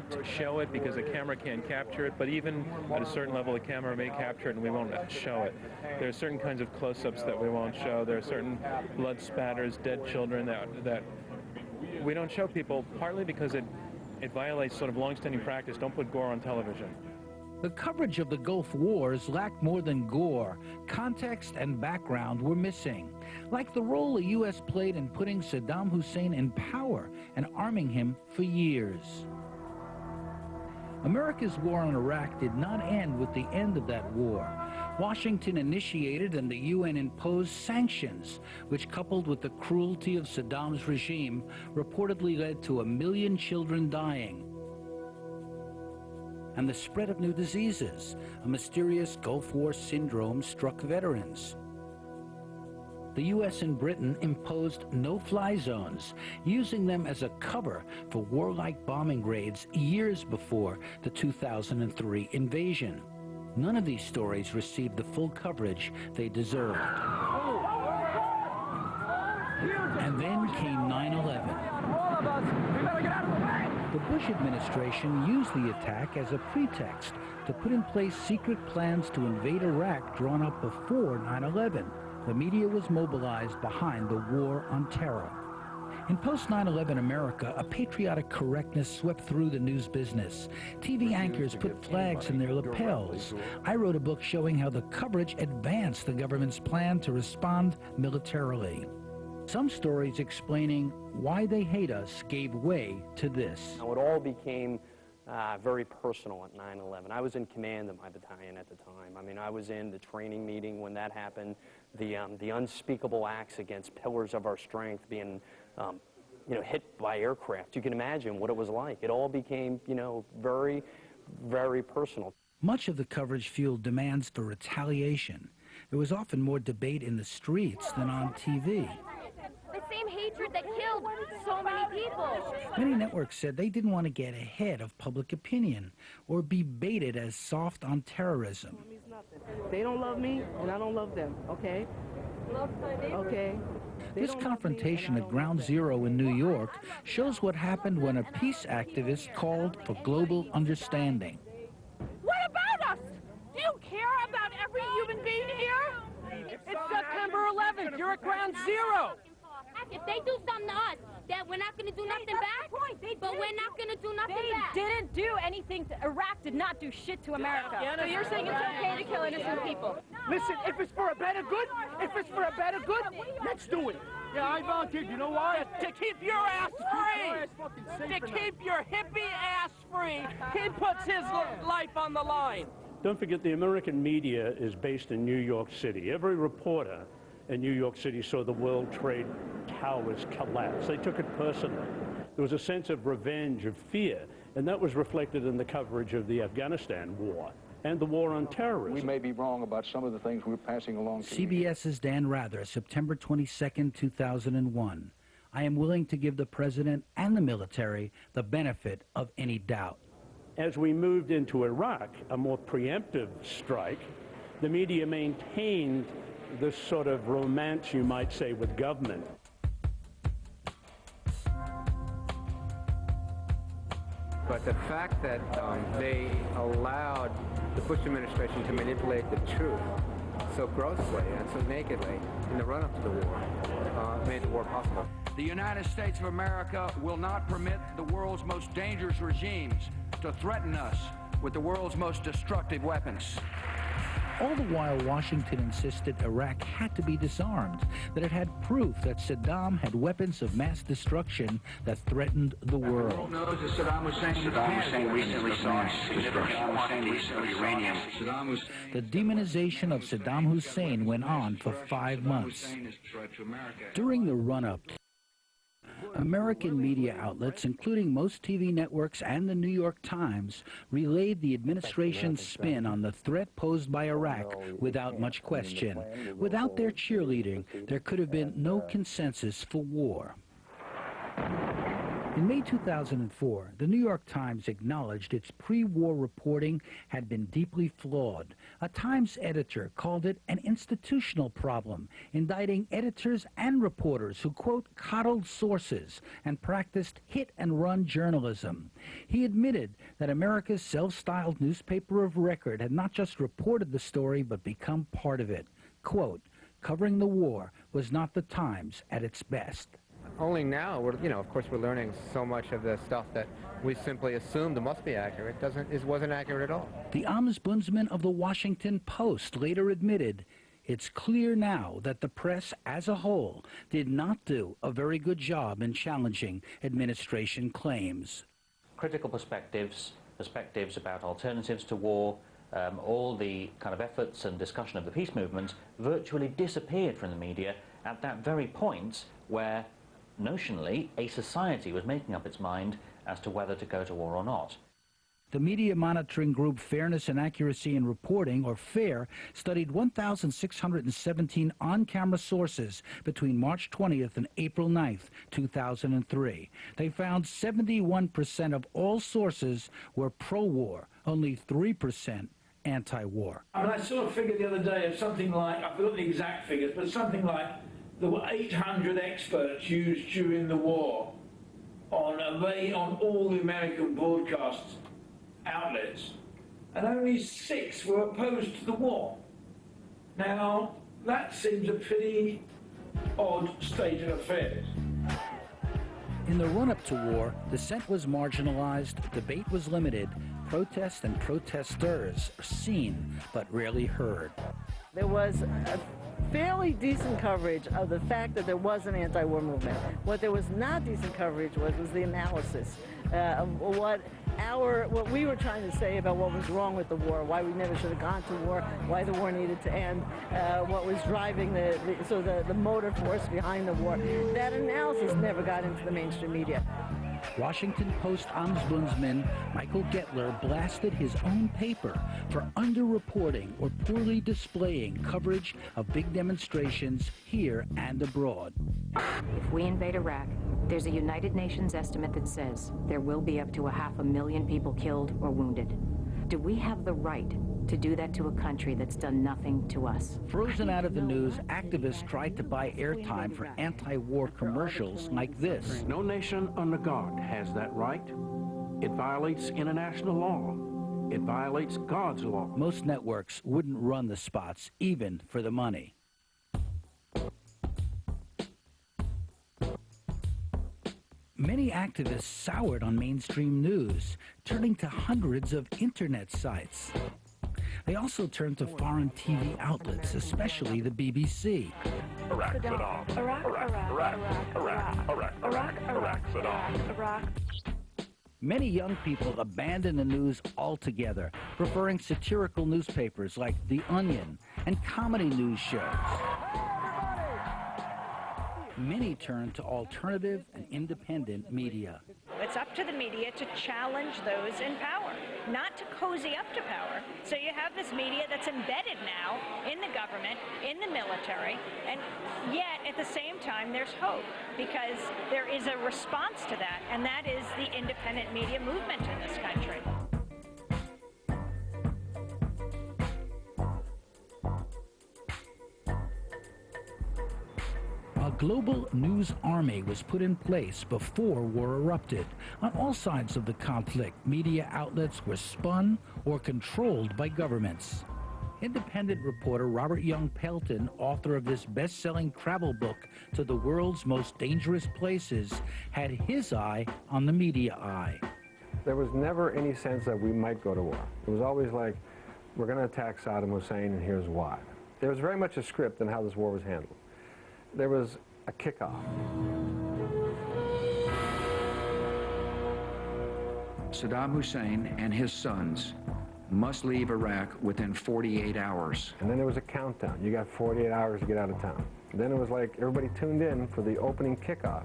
can't show it because the camera can't capture it, but even at a certain level, the camera may capture it and we won't show it. There are certain kinds of close-ups that we won't show. There are certain blood spatters, dead children that we don't show people, partly because it violates sort of long-standing practice. Don't put gore on television. The coverage of the Gulf Wars lacked more than gore. Context and background were missing, like the role the U.S. played in putting Saddam Hussein in power and arming him for years. America's war on Iraq did not end with the end of that war. Washington initiated and the UN imposed sanctions, which, coupled with the cruelty of Saddam's regime, reportedly led to 1 million children dying and the spread of new diseases. A mysterious Gulf War syndrome struck veterans. The U.S. and Britain imposed no-fly zones, using them as a cover for warlike bombing raids years before the 2003 invasion. None of these stories received the full coverage they deserved. And then came 9/11. The Bush administration used the attack as a pretext to put in place secret plans to invade Iraq drawn up before 9/11. The media was mobilized behind the war on terror. In post-9/11 America, a patriotic correctness swept through the news business. TV anchors put flags in their lapels. I wrote a book showing how the coverage advanced the government's plan to respond militarily. Some stories explaining why they hate us gave way to this. Now, it all became very personal at 9/11. I was in command of my battalion at the time. I mean, I was in the training meeting when that happened. The unspeakable acts against pillars of our strength being, hit by aircraft. You can imagine what it was like. It all became, very, very personal. Much of the coverage fueled demands for retaliation. There was often more debate in the streets than on TV. The same hatred that killed so many people. Many networks said they didn't want to get ahead of public opinion or be baited as soft on terrorism. They don't love me, and I don't love them, okay? Okay. This confrontation at Ground Zero in New York shows what happened when a peace activist called for global understanding. What about us? Do you care about every human being here? It's September 11th. You're at Ground Zero. If they do something to us, that we're not going to do nothing back, but we're not going to do nothing back. They didn't do anything to Iraq, did not do shit to America. So you're saying it's okay to kill innocent people? Listen, if it's for a better good, let's do it. Yeah, I volunteered. You know why? To keep your ass free. To keep your hippie ass free. He puts his life on the line. Don't forget, the American media is based in New York City. Every reporter in New York City saw the World Trade Towers collapse. They took it personally. There was a sense of revenge, of fear, and that was reflected in the coverage of the Afghanistan war and the war on terrorism. We may be wrong about some of the things we're passing along to CBS's Dan Rather, September 22nd, 2001. I am willing to give the president and the military the benefit of any doubt. As we moved into Iraq, a more preemptive strike, the media maintained this sort of romance, you might say, with government. But the fact that they allowed the Bush administration to manipulate the truth so grossly and so nakedly in the run-up to the war made the war possible. The United States of America will not permit the world's most dangerous regimes to threaten us with the world's most destructive weapons. All the while, Washington insisted Iraq had to be disarmed, that it had proof that Saddam had weapons of mass destruction that threatened the world. Saddam Hussein recently saw significant quantities of uranium. The demonization of Saddam Hussein went on for 5 months. During the run-up, American media outlets, including most TV networks and the New York Times, relayed the administration's spin on the threat posed by Iraq without much question. Without their cheerleading, there could have been no consensus for war. In May 2004, the New York Times acknowledged its pre-war reporting had been deeply flawed. A Times editor called it an institutional problem, indicting editors and reporters who, quote, coddled sources and practiced hit-and-run journalism. He admitted that America's self-styled newspaper of record had not just reported the story but become part of it. Quote, covering the war was not the Times at its best. Only now, of course, we're learning so much of the stuff that we simply assumed must be accurate. It wasn't accurate at all. The ombudsman of the Washington Post later admitted, it's clear now that the press as a whole did not do a very good job in challenging administration claims. Critical perspectives about alternatives to war, all the kind of efforts and discussion of the peace movement virtually disappeared from the media at that very point where notionally, a society was making up its mind as to whether to go to war or not. The media monitoring group Fairness and Accuracy in Reporting, or FAIR, studied 1,617 on-camera sources between March 20th and April 9th, 2003. They found 71% of all sources were pro-war, only 3% anti-war. I saw a figure the other day of something like, I forgot the exact figures, but something like there were 800 experts used during the war on all the American broadcast outlets, and only 6 were opposed to the war. Now, that seems a pretty odd state of affairs. In the run-up to war, dissent was marginalized, debate was limited, protests and protesters seen but rarely heard. There was a fairly decent coverage of the fact that there was an anti-war movement. What there was not decent coverage was the analysis of what we were trying to say about what was wrong with the war, why we never should have gone to war, why the war needed to end, what was driving the motor force behind the war. That analysis never got into the mainstream media. Washington Post ombudsman Michael Gettler blasted his own paper for underreporting or poorly displaying coverage of big demonstrations here and abroad. If we invade Iraq, there's a United Nations estimate that says there will be up to 500,000 people killed or wounded. Do we have the right to do that to a country that's done nothing to us? Frozen out of the news, activists tried to buy airtime for anti-war commercials like this. No nation under God has that right. It violates international law. It violates God's law. Most networks wouldn't run the spots, even for the money. Many activists soured on mainstream news, turning to hundreds of internet sites. They also turned to foreign TV outlets, especially the BBC. Iraq, Saddam. Iraq, Iraq, Iraq, Iraq, Iraq, Iraq, Saddam. Iraq. Many young people abandoned the news altogether, preferring satirical newspapers like The Onion and comedy news shows. Many turned to alternative and independent media. It's up to the media to challenge those in power, not to cozy up to power. So you have this media that's embedded now in the government, in the military, and yet at the same time there's hope because there is a response to that, and that is the independent media movement in this country. A global news army was put in place before war erupted. On all sides of the conflict, media outlets were spun or controlled by governments. Independent reporter Robert Young Pelton, author of this best-selling travel book to the world's most dangerous places, had his eye on the media eye. There was never any sense that we might go to war. It was always like, we're going to attack Saddam Hussein, and here's why. There was very much a script on how this war was handled. There was a kickoff. Saddam Hussein and his sons must leave Iraq within 48 hours. And then there was a countdown. You got 48 hours to get out of town. And then it was like everybody tuned in for the opening kickoff.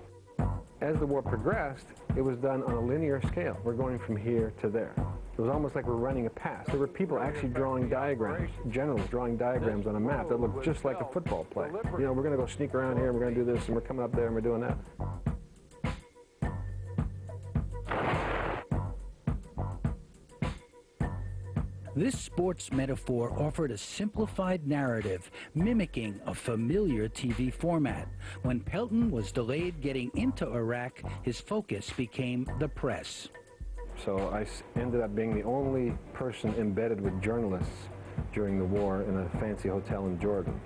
As the war progressed, it was done on a linear scale. We're going from here to there. It was almost like we're running a pass. There were people actually drawing diagrams, generals drawing diagrams on a map that looked just like a football play. You know, we're going to go sneak around here, and we're going to do this, and we're coming up there, and we're doing that. This sports metaphor offered a simplified narrative, mimicking a familiar TV format. When Pelton was delayed getting into Iraq, his focus became the press. So I ended up being the only person embedded with journalists during the war in a fancy hotel in Jordan.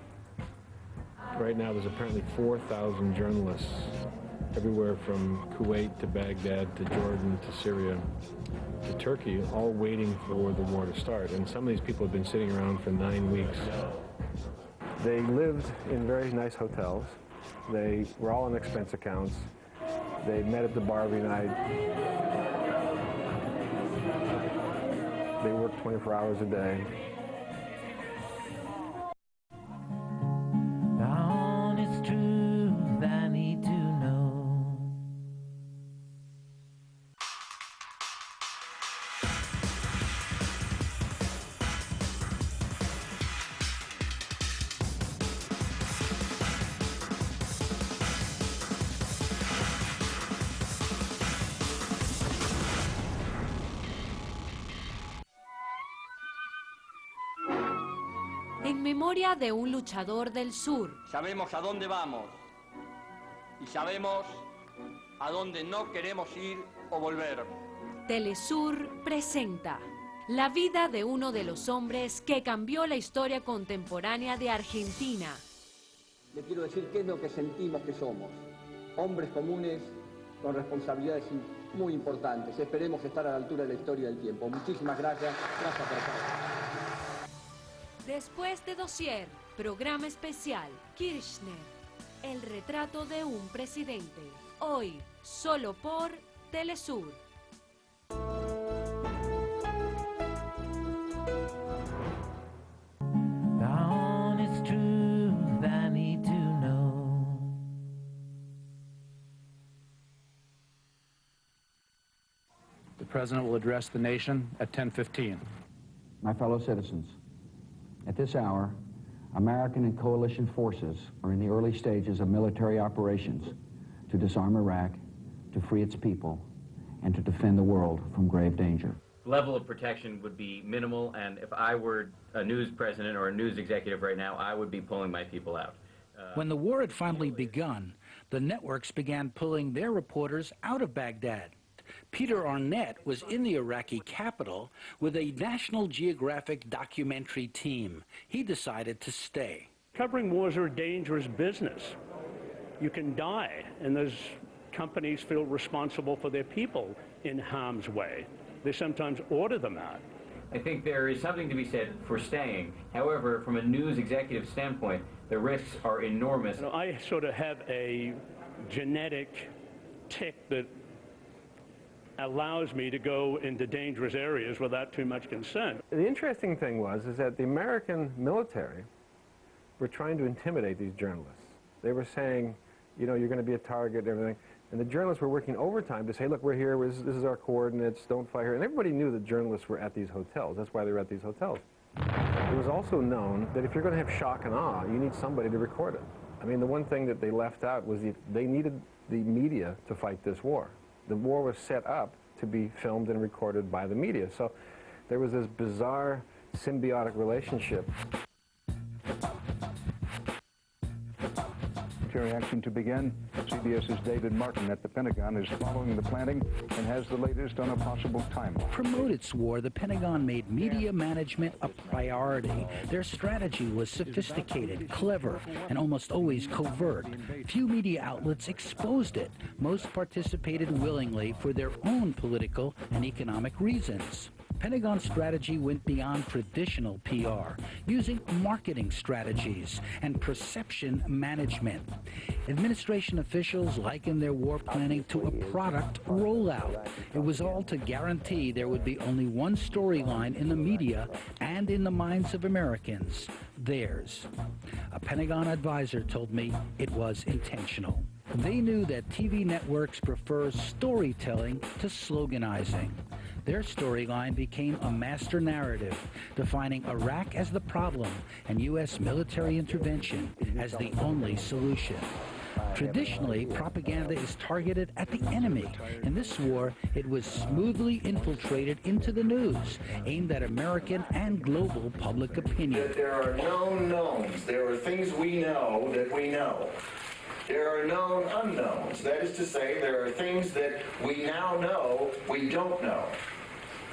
Right now there's apparently 4,000 journalists everywhere from Kuwait to Baghdad to Jordan to Syria to Turkey, all waiting for the war to start. And some of these people have been sitting around for 9 weeks. They lived in very nice hotels. They were all on expense accounts. They met at the bar every night. They worked 24 hours a day. En memoria de un luchador del sur. Sabemos a dónde vamos y sabemos a dónde no queremos ir o volver. Telesur presenta la vida de uno de los hombres que cambió la historia contemporánea de Argentina. Le quiero decir qué es lo que sentimos que somos. Hombres comunes con responsabilidades muy importantes. Esperemos estar a la altura de la historia del tiempo. Muchísimas gracias. Gracias por estar. Después de Dossier, programa especial, Kirchner, el retrato de un presidente. Hoy, solo por Telesur. The President will address the nation at 10:15. My fellow citizens, at this hour, American and coalition forces are in the early stages of military operations to disarm Iraq, to free its people, and to defend the world from grave danger. The level of protection would be minimal, and if I were a news president or a news executive right now, I would be pulling my people out. When the war had finally begun, the networks began pulling their reporters out of Baghdad. Peter Arnett was in the Iraqi capital with a National Geographic documentary team. He decided to stay. Covering wars are a dangerous business. You can die, and those companies feel responsible for their people in harm's way. They sometimes order them out. I think there is something to be said for staying. However, from a news executive standpoint, the risks are enormous. You know, I sort of have a genetic tick that allows me to go into dangerous areas without too much concern. The interesting thing is that the American military were trying to intimidate these journalists. They were saying, you know, you're going to be a target and everything. And the journalists were working overtime to say, look, we're here, this is our coordinates, don't fight here. And everybody knew that journalists were at these hotels. That's why they were at these hotels. It was also known that if you're going to have shock and awe, you need somebody to record it. I mean, the one thing that they left out was they needed the media to fight this war. The war was set up to be filmed and recorded by the media. So there was this bizarre symbiotic relationship. Military action to begin. CBS's David Martin at the Pentagon is following the planning and has the latest on a possible timeline. To promote its war, the Pentagon made media management a priority. Their strategy was sophisticated, clever, and almost always covert. Few media outlets exposed it. Most participated willingly for their own political and economic reasons. Pentagon strategy went beyond traditional PR, using marketing strategies and perception management. Administration officials likened their war planning to a product rollout. It was all to guarantee there would be only one storyline in the media and in the minds of Americans, theirs. A Pentagon advisor told me it was intentional. They knew that TV networks prefer storytelling to sloganizing. Their storyline became a master narrative, defining Iraq as the problem and U.S. military intervention as the only solution. Traditionally, propaganda is targeted at the enemy. In this war, it was smoothly infiltrated into the news, aimed at American and global public opinion. That there are known knowns. There are things we know that we know. There are known unknowns. That is to say, there are things that we now know we don't know.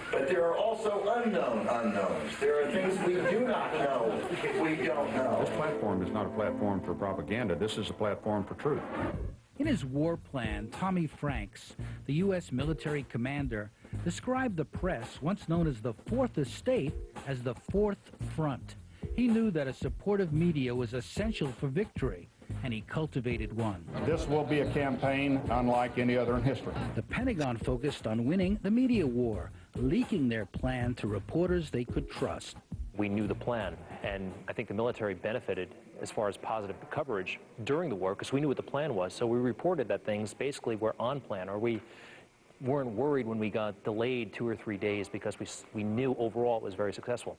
But there are also unknown unknowns. There are things we do not know we don't know. This platform is not a platform for propaganda. This is a platform for truth. In his war plan, Tommy Franks, the U.S. military commander, described the press, once known as the Fourth Estate, as the Fourth Front. He knew that a supportive media was essential for victory, and he cultivated one. This will be a campaign unlike any other in history. The Pentagon focused on winning the media war, leaking their plan to reporters they could trust. We knew the plan, and I think the military benefited as far as positive coverage during the war because we knew what the plan was. So we reported that things basically were on plan, or we weren't worried when we got delayed 2 or 3 days because we knew overall it was very successful.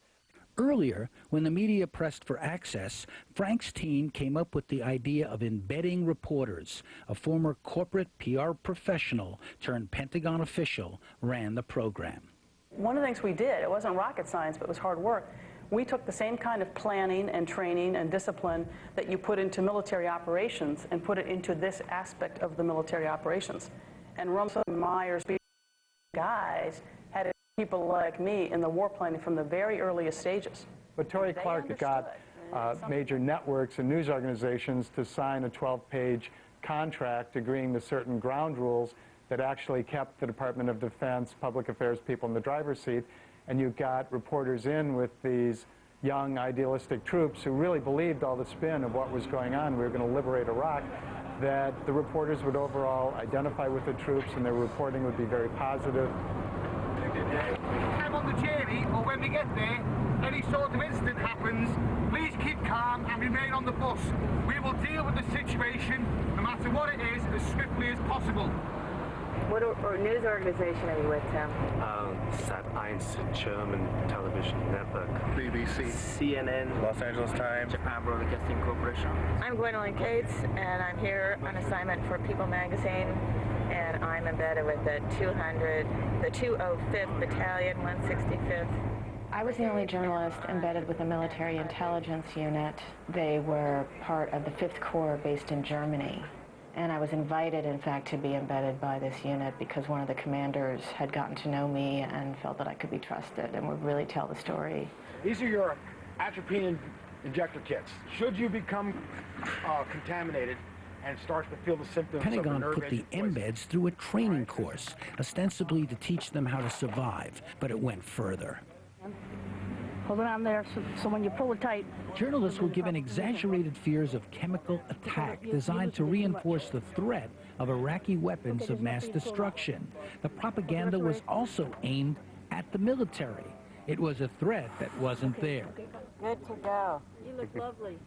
Earlier, when the media pressed for access, Frank's team came up with the idea of embedding reporters. A former corporate PR professional turned Pentagon official ran the program. One of the things we did, it wasn't rocket science, but it was hard work. We took the same kind of planning and training and discipline that you put into military operations and put it into this aspect of the military operations. And Rumsfeld, Myers, guys had people like me in the war planning from the very earliest stages. But Tory Clark got major networks and news organizations to sign a 12-page contract agreeing to certain ground rules that actually kept the Department of Defense, public affairs people in the driver's seat, and you got reporters in with these young, idealistic troops who really believed all the spin of what was going on. We were going to liberate Iraq, that the reporters would overall identify with the troops and their reporting would be very positive. I'm on the journey, or when we get there, any sort of incident happens, please keep calm and remain on the bus. We will deal with the situation, no matter what it is, as swiftly as possible. What news organization are you with, Tim? Sat.1, German television network. BBC. CNN. Los Angeles Times. Japan Broadcasting Corporation. I'm Gwendolyn Cates, and I'm here on assignment for People magazine, and I'm embedded with the 205th Battalion, 165th. I was the only journalist embedded with a military intelligence unit. They were part of the 5th Corps based in Germany. And I was invited, in fact, to be embedded by this unit because one of the commanders had gotten to know me and felt that I could be trusted and would really tell the story. These are your atropine injector kits. Should you become contaminated and start to feel the symptoms of Pentagon nerve put the poison. embeds through a training course, ostensibly to teach them how to survive, but it went further. Hold it on there so when you pull it tight. Journalists were given exaggerated fears of chemical attack designed to reinforce the threat of Iraqi weapons of mass destruction. The propaganda was also aimed at the military. It was a threat that wasn't there. Good to go. You look lovely.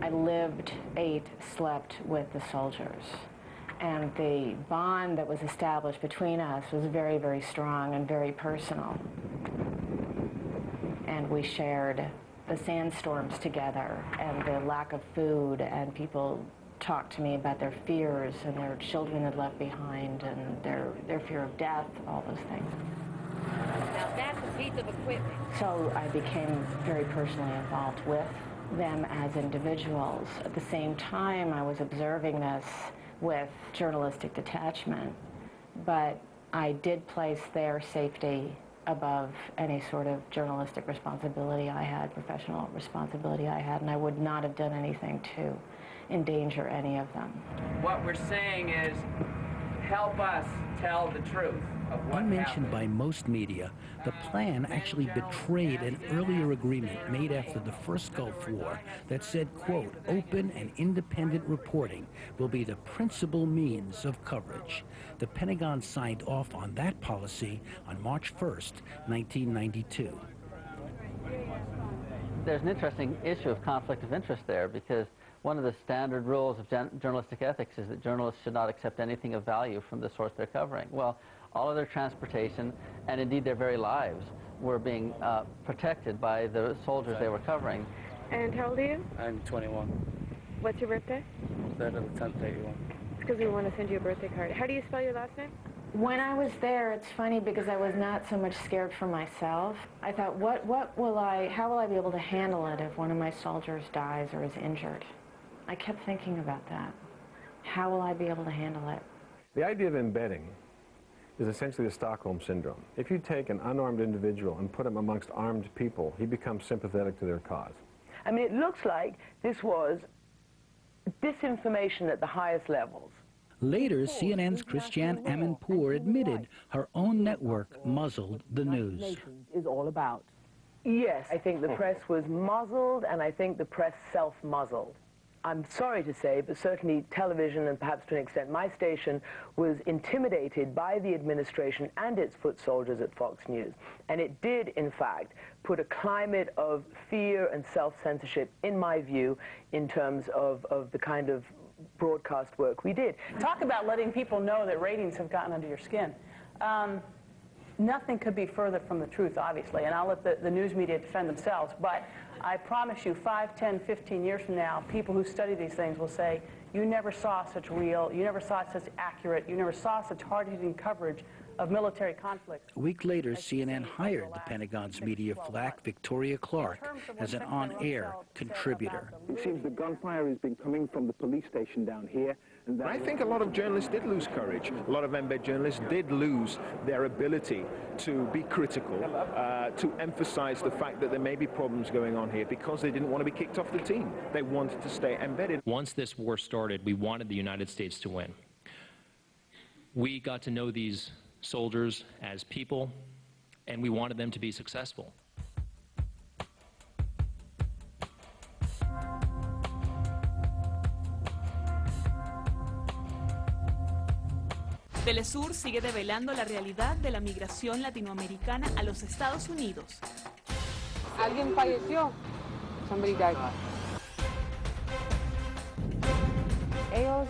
I lived, ate, slept with the soldiers. And the bond that was established between us was very, very strong and very personal. And we shared the sandstorms together and the lack of food, and people talked to me about their fears and their children they'd left behind and their fear of death, all those things. Now that's a piece of equipment. So I became very personally involved with them as individuals. At the same time, I was observing this with journalistic detachment, but I did place their safety above any sort of journalistic responsibility I had, professional responsibility I had, and I would not have done anything to endanger any of them. What we're saying is, help us tell the truth of what Unmentioned by most media, the plan actually betrayed an earlier agreement made after the first Gulf War that said, quote, open and independent reporting will be the principal means of coverage. The Pentagon signed off on that policy on March 1st, 1992. There's an interesting issue of conflict of interest there because one of the standard rules of journalistic ethics is that journalists should not accept anything of value from the source they're covering. Well, all of their transportation and indeed their very lives were being protected by the soldiers they were covering. And how old are you? I'm 21. What's your birthday? 3rd of the 10th, 81. It's because we want to send you a birthday card. How do you spell your last name? When I was there, it's funny because I was not so much scared for myself. I thought, how will I be able to handle it if one of my soldiers dies or is injured? I kept thinking about that. How will I be able to handle it? The idea of embedding is essentially the Stockholm Syndrome. If you take an unarmed individual and put him amongst armed people, he becomes sympathetic to their cause. I mean, it looks like this was disinformation at the highest levels. Later, CNN's Christiane Amanpour admitted her own network muzzled the news. Is all about. Yes, I think the press was muzzled, and I think the press self-muzzled. I'm sorry to say, but certainly television, and perhaps to an extent my station, was intimidated by the administration and its foot soldiers at Fox News. And it did, in fact, put a climate of fear and self-censorship, in my view, in terms of the kind of broadcast work we did. Talk about letting people know that ratings have gotten under your skin. Nothing could be further from the truth, obviously, and I'll let the news media defend themselves, but I promise you 5, 10, 15 years from now, people who study these things will say, you never saw such real, you never saw such accurate, you never saw such hard-hitting coverage of military conflicts. A week later, CNN hired the Pentagon's media flack, Victoria Clark, as an on-air contributor. It seems the gunfire has been coming from the police station down here. And I think a lot of journalists did lose courage. A lot of embed journalists did lose their ability to be critical, to emphasize the fact that there may be problems going on here because they didn't want to be kicked off the team. They wanted to stay embedded. Once this war started, we wanted the United States to win. We got to know these soldiers as people, and we wanted them to be successful. Telesur sigue develando la realidad de la migración latinoamericana a los Estados Unidos. ¿Alguien falleció? Somebody died. Ellos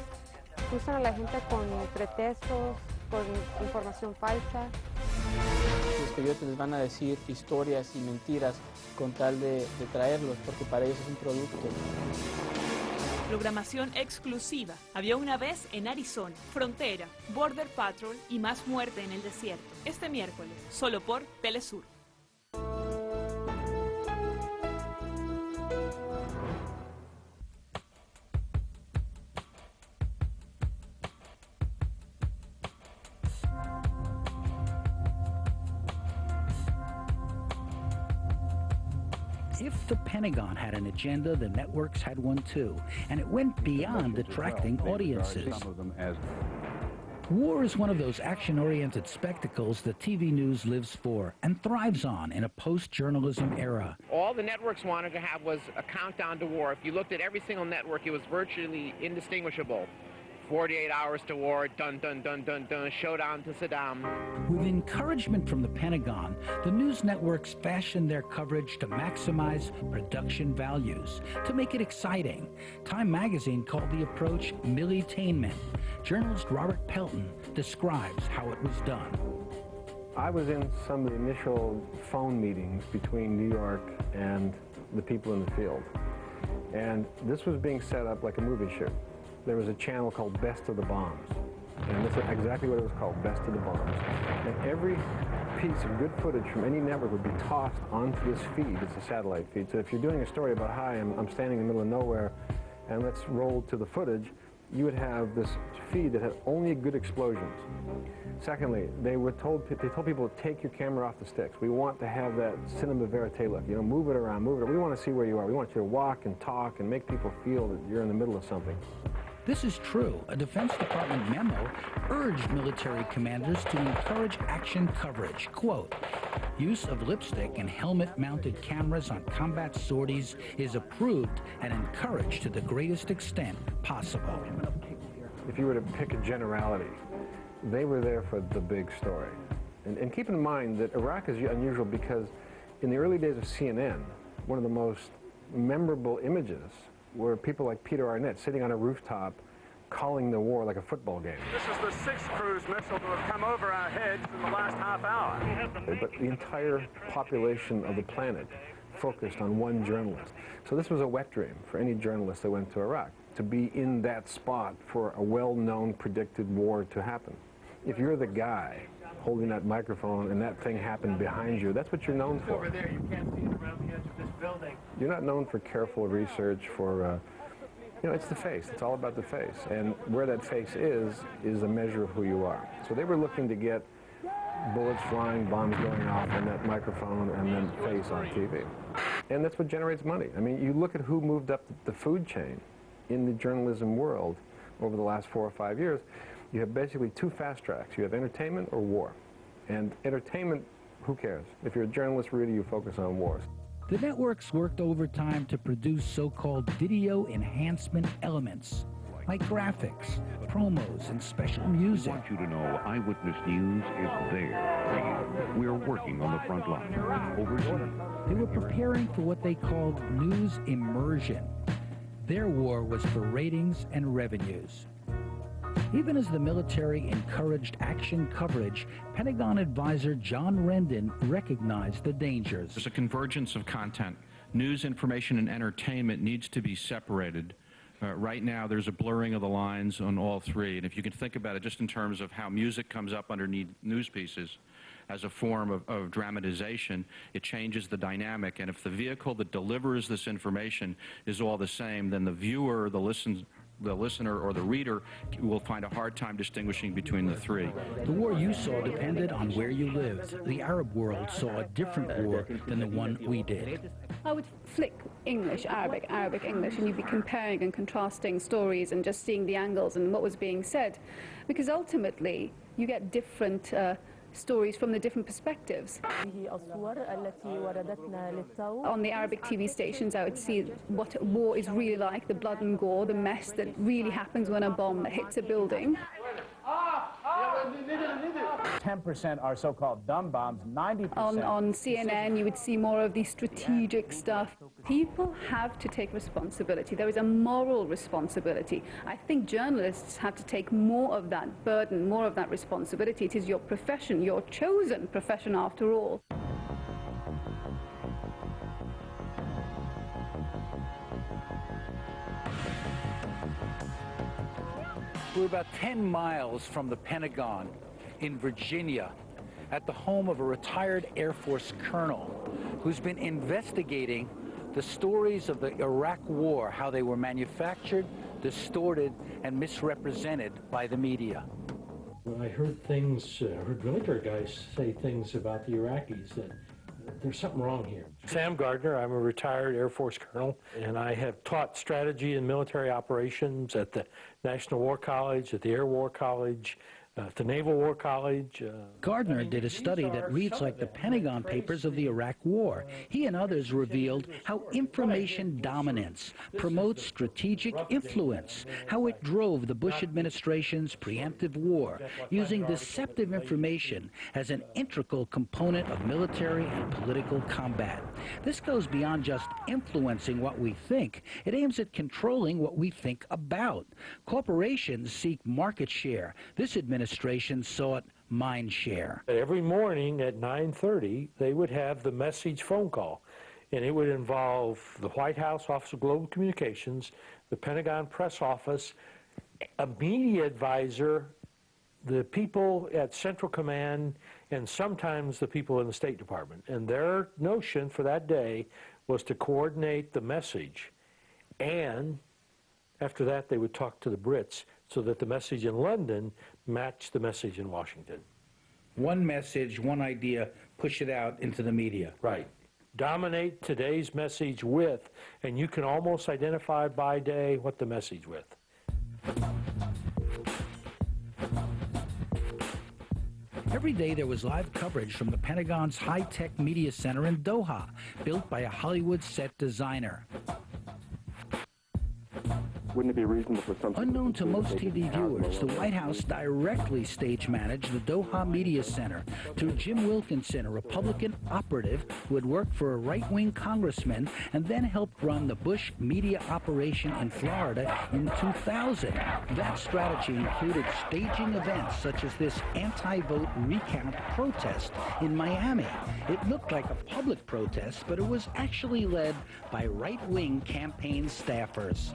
usan a la gente con pretextos, con información falsa. Los coyotes les van a decir historias y mentiras con tal de traerlos, porque para ellos es un producto. Programación exclusiva. Había una vez en Arizona, Frontera, Border Patrol y más muerte en el desierto. Este miércoles, solo por Telesur. If the Pentagon had an agenda, the networks had one too, and it went beyond attracting audiences. War is one of those action-oriented spectacles that TV news lives for and thrives on in a post-journalism era. All the networks wanted to have was a countdown to war. If you looked at every single network, it was virtually indistinguishable. 48 hours to war, dun, dun, dun, dun, dun, showdown to Saddam. With encouragement from the Pentagon, the news networks fashioned their coverage to maximize production values, to make it exciting. Time magazine called the approach militainment. Journalist Robert Pelton describes how it was done. I was in some of the initial phone meetings between New York and the people in the field, and this was being set up like a movie shoot. There was a channel called Best of the Bombs, and this is exactly what it was called, Best of the Bombs. And every piece of good footage from any network would be tossed onto this feed. It's a satellite feed. So if you're doing a story about, hi, I'm standing in the middle of nowhere, and let's roll to the footage, you would have this feed that had only good explosions. Secondly, they told people to take your camera off the sticks. We want to have that cinema verite look. You know, move it around, move it around. We want to see where you are. We want you to walk and talk and make people feel that you're in the middle of something. This is true. A Defense Department memo urged military commanders to encourage action coverage. Quote, use of lipstick and helmet-mounted cameras on combat sorties is approved and encouraged to the greatest extent possible. If you were to pick a generality, they were there for the big story. And keep in mind that Iraq is unusual because in the early days of CNN, one of the most memorable images were people like Peter Arnett sitting on a rooftop calling the war like a football game. This is the 6th cruise missile to have come over our heads in the last half hour. But the entire population of the planet focused on one journalist. So this was a wet dream for any journalist that went to Iraq, to be in that spot for a well-known predicted war to happen. If you're the guy holding that microphone and that thing happened behind you, that's what you're known for. Over there, you can't see it around the edge of this building. You're not known for careful research, for, you know, it's the face. It's all about the face. And where that face is a measure of who you are. So they were looking to get bullets flying, bombs going off, and that microphone and then face on TV. And that's what generates money. I mean, you look at who moved up the food chain in the journalism world over the last 4 or 5 years. You have basically two fast tracks. You have entertainment or war. And entertainment, who cares? If you're a journalist reader, you focus on wars. The networks worked overtime to produce so-called video enhancement elements, like graphics, promos, and special music. I want you to know Eyewitness News is there. We're working on the front line. Overseas. They were preparing for what they called news immersion. Their war was for ratings and revenues. Even as the military encouraged action coverage, Pentagon advisor John Rendon recognized the dangers. There's a convergence of content. News, information, and entertainment needs to be separated. Right now, there's a blurring of the lines on all three. And if you can think about it just in terms of how music comes up underneath news pieces as a form of dramatization, it changes the dynamic. And if the vehicle that delivers this information is all the same, then the viewer, the listener or the reader will find a hard time distinguishing between the three. The war you saw depended on where you lived. The Arab world saw a different war than the one we did. I would flick English, Arabic, Arabic, English, and you'd be comparing and contrasting stories and just seeing the angles and what was being said. Because ultimately, you get different stories from the different perspectives. On the Arabic TV stations, I would see what war is really like, the blood and gore, the mess that really happens when a bomb hits a building. 10% are so-called dumb bombs, 90%. On CNN, you would see more of the strategic stuff. People have to take responsibility. There is a moral responsibility. I think journalists have to take more of that burden, more of that responsibility. It is your profession, your chosen profession after all. We're about 10 miles from the Pentagon in Virginia, at the home of a retired Air Force colonel who's been investigating the stories of the Iraq War, how they were manufactured, distorted, and misrepresented by the media. I heard things, heard military guys say things about the Iraqis that there's something wrong here. Sam Gardner, I'm a retired Air Force colonel, and I have taught strategy and military operations at the National War College, at the Air War College, at the Naval War College. Gardner did a study that reads like the Pentagon Papers of the Iraq War. He and others revealed how information dominance promotes strategic influence, how it drove the Bush administration's preemptive war, using deceptive information as an integral component of military and political combat. This goes beyond just influencing what we think. It aims at controlling what we think about. Corporations seek market share. This administration sought mind share. Every morning at 9:30, they would have the message phone call, and it would involve the White House Office of Global Communications, the Pentagon Press Office, a media advisor, the people at Central Command, and sometimes the people in the State Department. And their notion for that day was to coordinate the message, and after that they would talk to the Brits so that the message in London matched the message in Washington. One message, one idea, push it out into the media. Right. Dominate today's message with, and you can almost identify by day what the message with. Every day there was live coverage from the Pentagon's high-tech media center in Doha, built by a Hollywood set designer. Wouldn't it be reasonable for some... Unknown to most TV viewers, the White House directly stage-managed the Doha Media Center through Jim Wilkinson, a Republican operative who had worked for a right-wing congressman and then helped run the Bush media operation in Florida in 2000. That strategy included staging events such as this anti-vote recount protest in Miami. It looked like a public protest, but it was actually led by right-wing campaign staffers.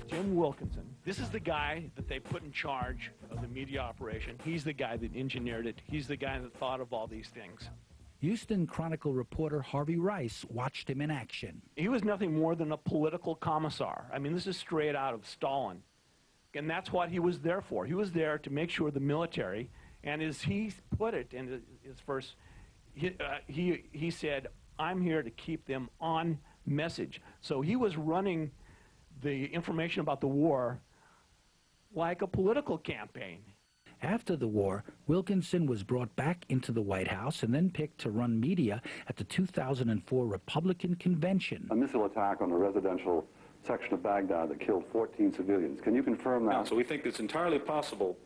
Jim Wilkinson, this is the guy that they put in charge of the media operation. He's the guy that engineered it. He's the guy that thought of all these things. Houston Chronicle reporter Harvey Rice watched him in action. He was nothing more than a political commissar. I mean, this is straight out of Stalin. And that's what he was there for. He was there to make sure the military, and as he put it in his first, he said, I'm here to keep them on message. So he was running the information about the war like a political campaign. After the war, Wilkinson was brought back into the White House and then picked to run media at the 2004 Republican convention. A missile attack on a residential section of Baghdad that killed 14 civilians. Can you confirm that? So we think it's entirely possible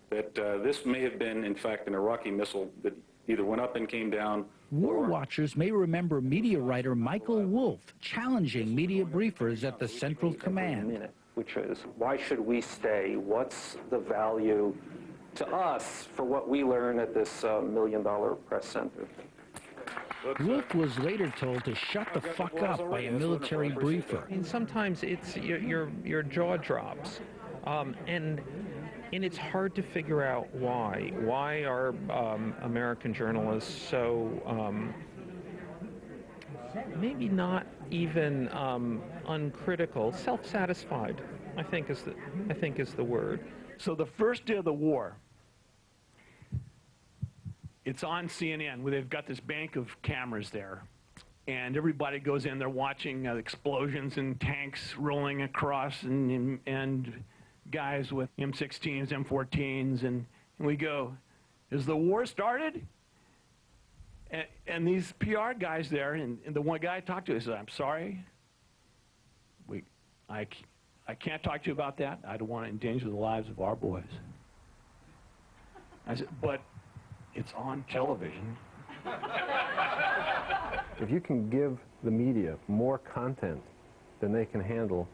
that this may have been, in fact, an Iraqi missile that either went up and came down. War watchers may remember media writer Michael Wolff challenging media briefers at the Central Command. Which is, why should we stay? What's the value to us for what we learn at this $1 million press center? Wolff was later told to shut the fuck up by a military briefer. I mean, sometimes it's your jaw drops, and it's hard to figure out why. Why are American journalists so maybe not even uncritical, self-satisfied? I think is the word. So the first day of the war, it's on CNN where they've got this bank of cameras there, and everybody goes in. They're watching explosions and tanks rolling across, and guys with M16s, M14s, and we go, "Is the war started?" And these PR guys there, and the one guy I talked to, he said, "I'm sorry, I can't talk to you about that. I don't want to endanger the lives of our boys." I said, "But it's on television." If you can give the media more content than they can handle,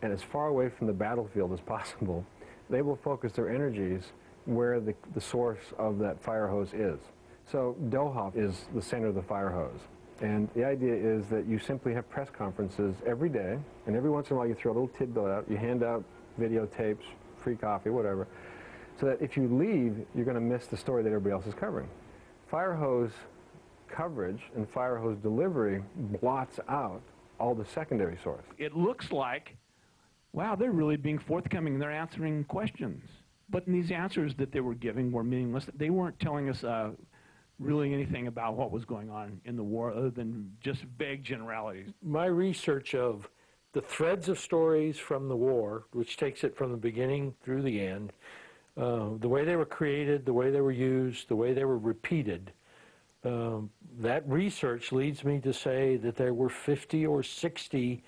and as far away from the battlefield as possible, they will focus their energies where the source of that fire hose is. So Doha is the center of the fire hose. And the idea is that you simply have press conferences every day, and every once in a while you throw a little tidbit out, you hand out videotapes, free coffee, whatever, so that if you leave, you're going to miss the story that everybody else is covering. Fire hose coverage and fire hose delivery blots out all the secondary source. It looks like, wow, they're really being forthcoming, they're answering questions. But these answers that they were giving were meaningless. They weren't telling us really anything about what was going on in the war other than just vague generalities. My research of the threads of stories from the war, which takes it from the beginning through the end, the way they were created, the way they were used, the way they were repeated, that research leads me to say that there were 50 or 60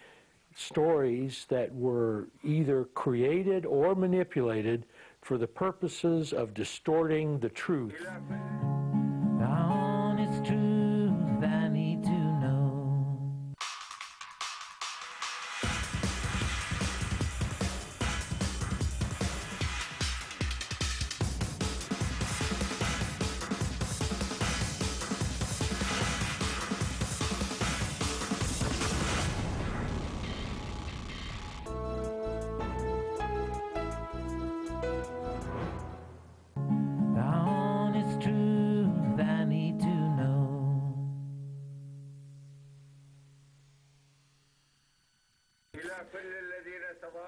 stories that were either created or manipulated for the purposes of distorting the truth. Down it's truth I need to know. Down it's truth I need to know.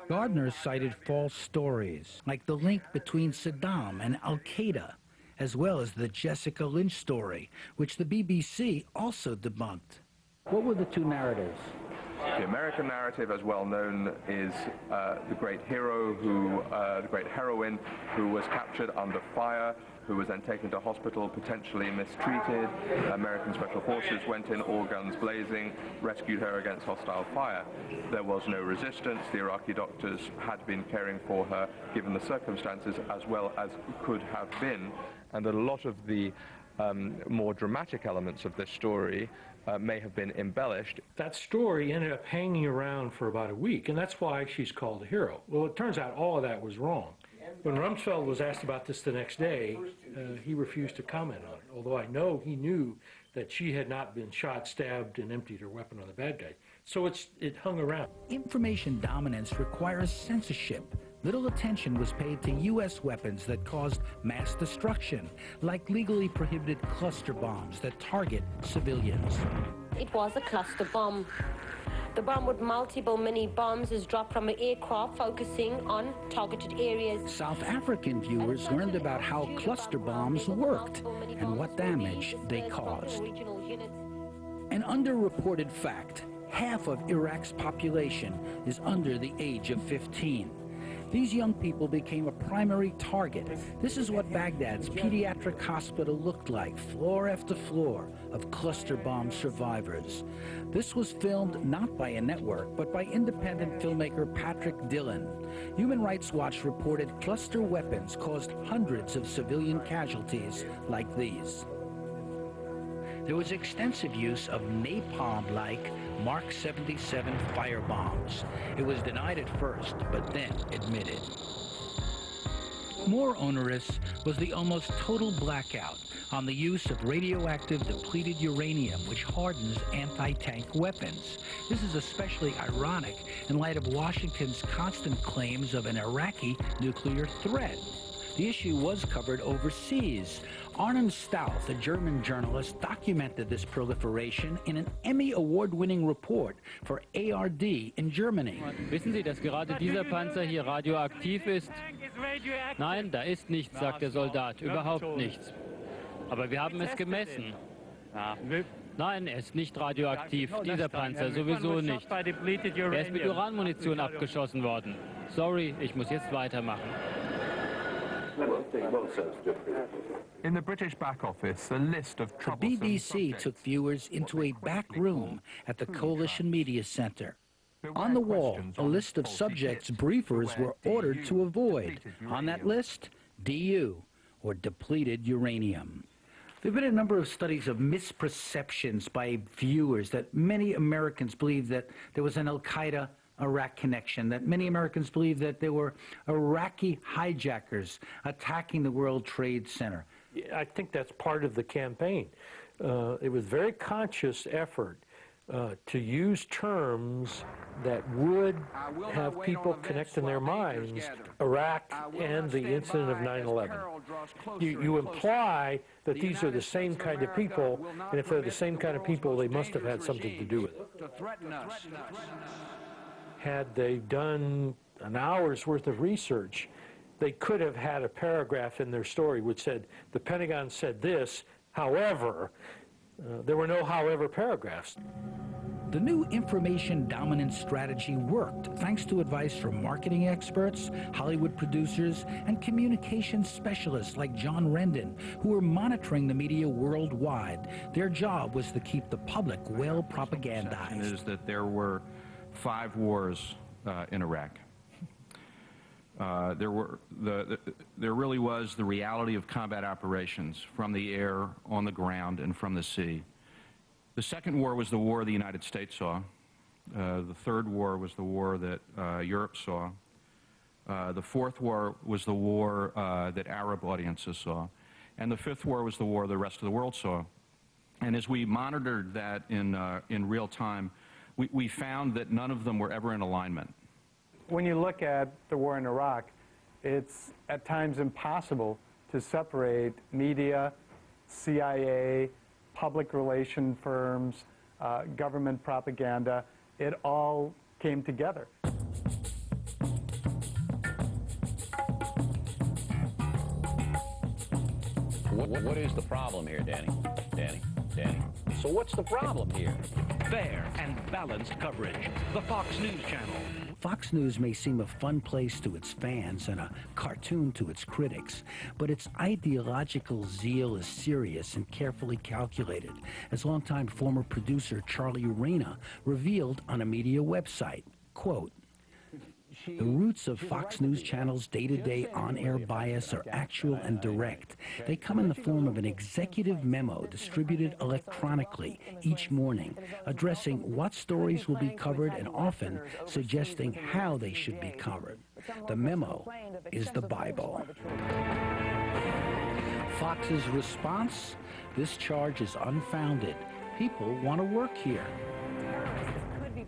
Gardner cited false stories, like the link between Saddam and al-Qaeda, as well as the Jessica Lynch story, which the BBC also debunked. What were the two narratives? The American narrative, as well known, is the great hero the great heroine who was captured under fire who was then taken to hospital, potentially mistreated. American Special Forces went in, all guns blazing, rescued her against hostile fire. There was no resistance. The Iraqi doctors had been caring for her, given the circumstances, as well as could have been. And that a lot of the more dramatic elements of this story may have been embellished. That story ended up hanging around for about a week, and that's why she's called a hero. Well, it turns out all of that was wrong. When Rumsfeld was asked about this the next day, he refused to comment on it, although I know he knew that she had not been shot, stabbed, and emptied her weapon on the bad guy. So it hung around. Information dominance requires censorship. Little attention was paid to U.S. weapons that caused mass destruction, like legally prohibited cluster bombs that target civilians. It was a cluster bomb. The bomb with multiple mini bombs is dropped from an aircraft focusing on targeted areas. South African viewers learned about how cluster bombs worked and what damage they caused. An underreported fact: half of Iraq's population is under the age of 15. These young people became a primary target. This is what Baghdad's pediatric hospital looked like, floor after floor of cluster bomb survivors. This was filmed not by a network, but by independent filmmaker Patrick Dillon. Human Rights Watch reported cluster weapons caused hundreds of civilian casualties like these. There was extensive use of napalm-like Mark 77 firebombs. It was denied at first, but then admitted. More onerous was the almost total blackout on the use of radioactive depleted uranium, which hardens anti-tank weapons. This is especially ironic in light of Washington's constant claims of an Iraqi nuclear threat. The issue was covered overseas. Arnon Stauth, a German journalist, documented this proliferation in an Emmy Award-winning report for ARD in Germany. Wissen Sie, dass gerade dieser Panzer hier radioaktiv ist? Nein, da ist nichts, sagt der Soldat, überhaupt nichts. Aber wir haben es gemessen. Nein, er ist nicht radioaktiv, dieser Panzer sowieso nicht. Er ist mit Uranmunition abgeschossen worden. Sorry, ich muss jetzt weitermachen. In the British back office, a list of troublesome The BBC subjects took viewers into a back room at the Coalition Media Center. On the wall, a list of subjects briefers were ordered to avoid. On that list, DU, or depleted uranium. There have been a number of studies of misperceptions by viewers that many Americans believe that there was an Al-Qaeda Iraq connection, that many Americans believe that there were Iraqi hijackers attacking the World Trade Center. I think that's part of the campaign. It was a very conscious effort to use terms that would have people connect in their minds Iraq and the incident of 9/11. You imply that these are the same kind of people, and if they're the same kind of people, they must have had something to do with it. Had they done an hour's worth of research, they could have had a paragraph in their story which said, the Pentagon said this, however. There were no however paragraphs. The new information dominance strategy worked thanks to advice from marketing experts, Hollywood producers, and communication specialists like John Rendon, who were monitoring the media worldwide. Their job was to keep the public well propagandized. Is that there were 5 wars in Iraq. There really was the reality of combat operations from the air, on the ground, and from the sea. The second war was the war the United States saw. The third war was the war that Europe saw. The fourth war was the war that Arab audiences saw. And the fifth war was the war the rest of the world saw. And as we monitored that in real time, we found that none of them were ever in alignment. When you look at the war in Iraq, it's at times impossible to separate media, CIA, public relation firms, government propaganda. It all came together. What is the problem here, Danny? Danny? So what's the problem here? Fair and balanced coverage. The Fox News Channel. Fox News may seem a fun place to its fans and a cartoon to its critics, but its ideological zeal is serious and carefully calculated, as longtime former producer Charlie Reyna revealed on a media website. Quote, "The roots of Fox News Channel's day-to-day on-air bias are actual and direct. They come in the form of an executive memo distributed electronically each morning, addressing what stories will be covered and often suggesting how they should be covered. The memo is the Bible." Fox's response? This charge is unfounded. People want to work here.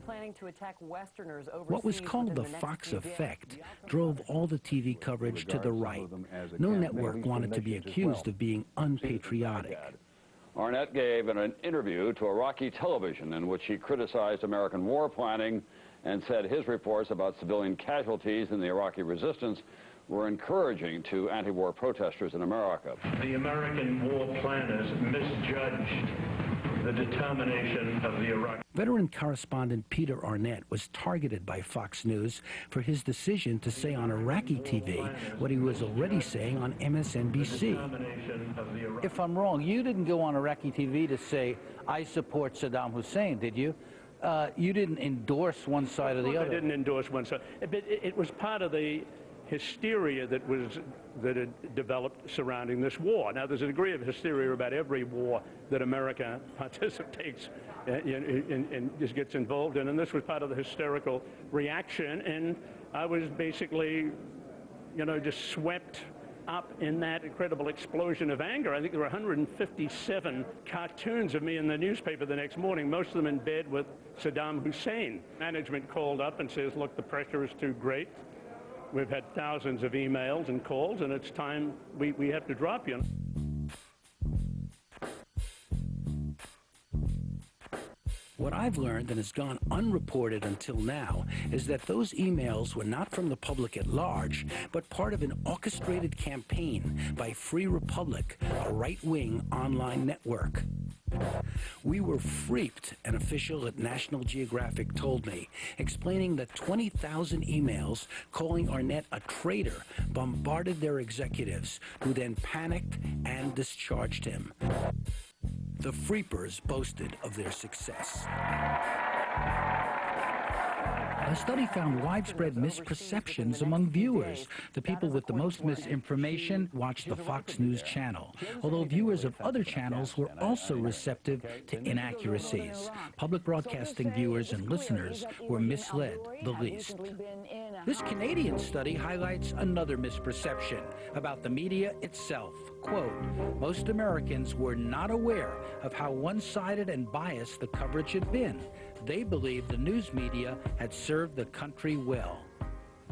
Planning to attack Westerners overseas. What was called the Fox effect drove all the TV coverage to the right. No network wanted to be accused of being unpatriotic. Arnett gave an interview to Iraqi television in which he criticized American war planning and said his reports about civilian casualties in the Iraqi resistance were encouraging to anti-war protesters in America. The American war planners misjudged the determination of the Iraq. Veteran correspondent Peter Arnett was targeted by Fox News for his decision to say on Iraqi TV what he was already saying on MSNBC. If I'm wrong, you didn't go on Iraqi TV to say, "I support Saddam Hussein," did you? You didn't endorse one side or the other. I didn't endorse one side. But it was part of the hysteria that had developed surrounding this war. Now, there's a degree of hysteria about every war that America participates and just gets involved in, and this was part of the hysterical reaction, and I was basically, just swept up in that incredible explosion of anger. I think there were 157 cartoons of me in the newspaper the next morning, most of them in bed with Saddam Hussein. Management called up and says, "Look, the pressure is too great. We've had thousands of emails and calls, and it's time we have to drop you." What I've learned, and has gone unreported until now, is that those emails were not from the public at large, but part of an orchestrated campaign by Free Republic, a right-wing online network. "We were freaked," an official at National Geographic told me, explaining that 20,000 emails calling Arnett a traitor bombarded their executives, who then panicked and discharged him. The Freepers boasted of their success. A study found widespread misperceptions among viewers. The people with the most misinformation watched the Fox News channel, although viewers of other channels were also receptive to inaccuracies. Public broadcasting viewers and listeners were misled the least. This Canadian study highlights another misperception about the media itself. Quote, "Most Americans were not aware of how one-sided and biased the coverage had been. They believed the news media had served the country well."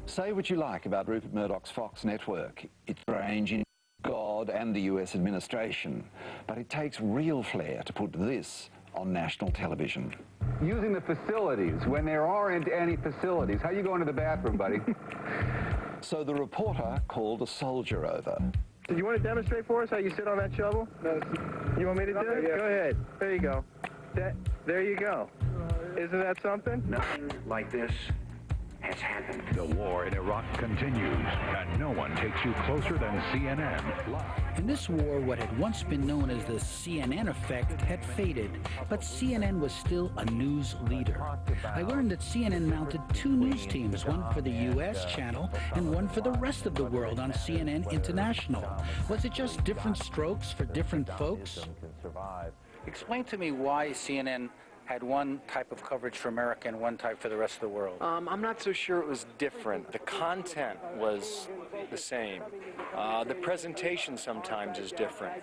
Say what you like about Rupert Murdoch's Fox network. It's strange in God and the US administration, but it takes real flair to put this on national television. Using the facilities when there aren't any facilities. How you going to the bathroom, buddy? So the reporter called a soldier over. Do you want to demonstrate for us how you sit on that shovel? No. You want me to do it? Yeah. Go ahead. There you go. There you go. Isn't that something? Nothing like this has happened. The war in Iraq continues, and no one takes you closer than CNN. In this war, what had once been known as the CNN effect had faded, but CNN was still a news leader. I learned that CNN mounted 2 news teams, one for the U.S. channel and one for the rest of the world on CNN International. Was it just different strokes for different folks? Explain to me why CNN had one type of coverage for America and one type for the rest of the world. I'm not so sure it was different. The content was the same. The presentation sometimes is different.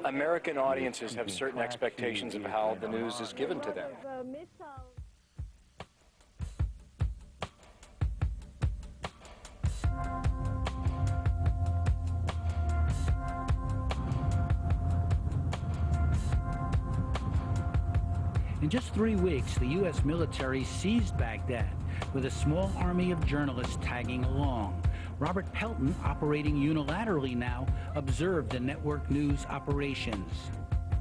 American audiences have certain expectations of how the news is given to them. In just 3 weeks, the U.S. military seized Baghdad with a small army of journalists tagging along. Robert Pelton, operating unilaterally now, observed the network news operations.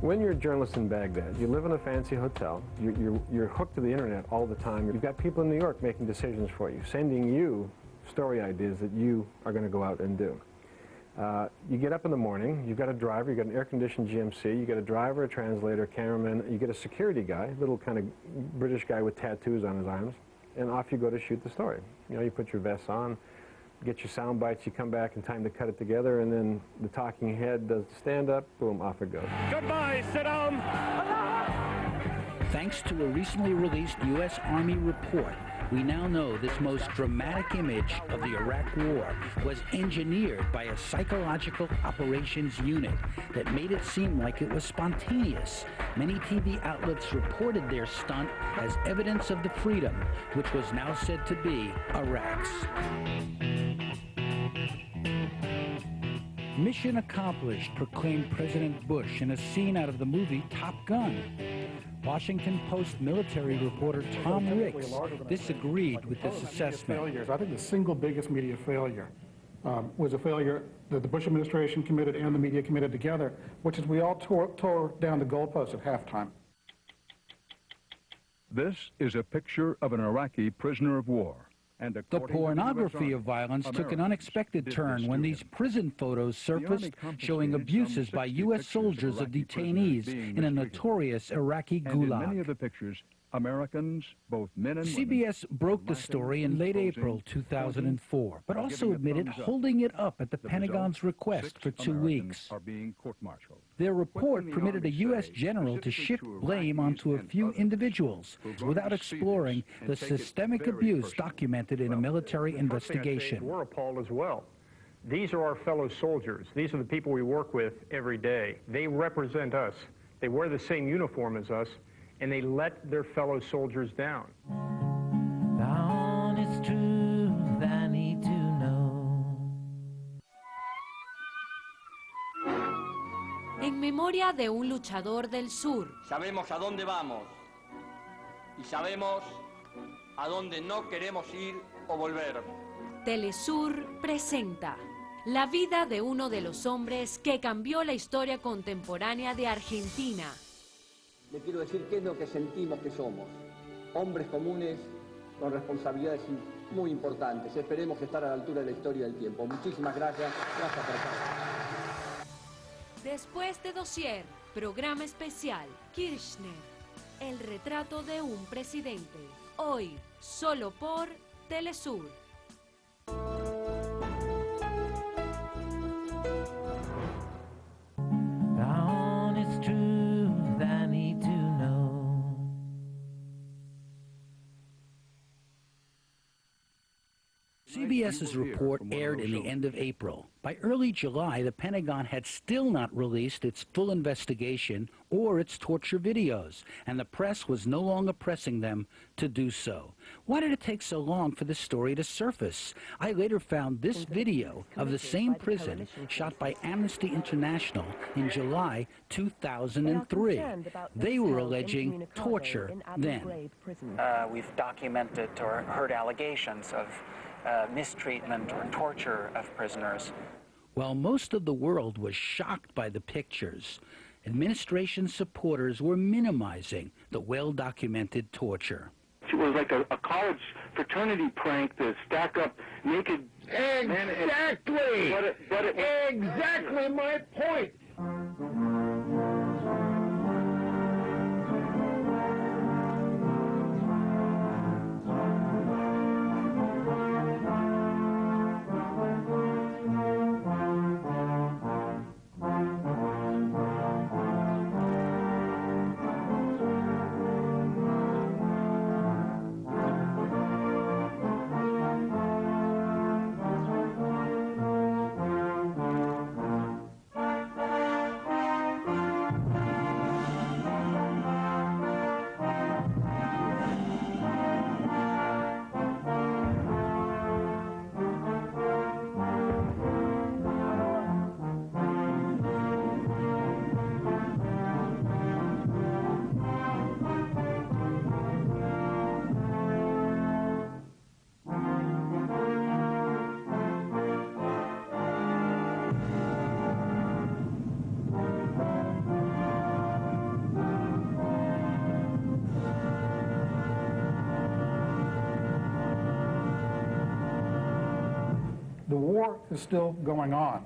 When you're a journalist in Baghdad, you live in a fancy hotel, you're hooked to the internet all the time. You've got people in New York making decisions for you, sending you story ideas that you are going to go out and do. You get up in the morning, you've got a driver, you've got an air-conditioned GMC, you get a driver, a translator, a cameraman, you get a security guy, little kind of British guy with tattoos on his arms, and off you go to shoot the story. You know, you put your vests on, get your sound bites, you come back in time to cut it together, and then the talking head does the stand-up, boom, off it goes. Goodbye, Saddam! Thanks to a recently released U.S. Army report, we now know this most dramatic image of the Iraq War was engineered by a psychological operations unit that made it seem like it was spontaneous. Many TV outlets reported their stunt as evidence of the freedom, which was now said to be Iraq's. Mission accomplished, proclaimed President Bush in a scene out of the movie Top Gun. Washington Post military reporter Tom Ricks disagreed with this assessment. I think the single biggest media failure was a failure that the Bush administration committed and the media committed together, which is we all tore down the goalposts at halftime. This is a picture of an Iraqi prisoner of war. And the pornography of violence took an unexpected turn when these prison photos surfaced showing abuses by U.S. soldiers of detainees in a notorious Iraqi gulag. In many of the pictures, Americans, both men and women, CBS broke the story in late April 2004, but also admitted holding it up at the Pentagon's request for 2 weeks. Their report permitted a U.S. general to shift blame onto a few individuals without exploring the systemic abuse documented in a military investigation. We're appalled as well. These are our fellow soldiers. These are the people we work with every day. They represent us. They wear the same uniform as us, and they let their fellow soldiers down. The honest truth I need to know. En memoria de un luchador del sur. Sabemos a dónde vamos y sabemos a dónde no queremos ir o volver. Telesur presenta la vida de uno de los hombres que cambió la historia contemporánea de Argentina. Le quiero decir qué es lo que sentimos que somos. Hombres comunes con responsabilidades muy importantes. Esperemos estar a la altura de la historia del tiempo. Muchísimas gracias. Gracias por estar. Después de Dossier, programa especial, Kirchner, el retrato de un presidente. Hoy, solo por Telesur. The honest truth I need to know. CBS's report aired in the end of April. By early July, the Pentagon had still not released its full investigation or its torture videos, and the press was no longer pressing them to do so. Why did it take so long for this story to surface? I later found this video of the same prison shot by Amnesty International in July 2003. They were alleging torture then. We've documented or heard allegations of mistreatment or torture of prisoners. While most of the world was shocked by the pictures, administration supporters were minimizing the well-documented torture. It was like a college fraternity prank to stack up naked men. Exactly! Exactly my point! war is still going on.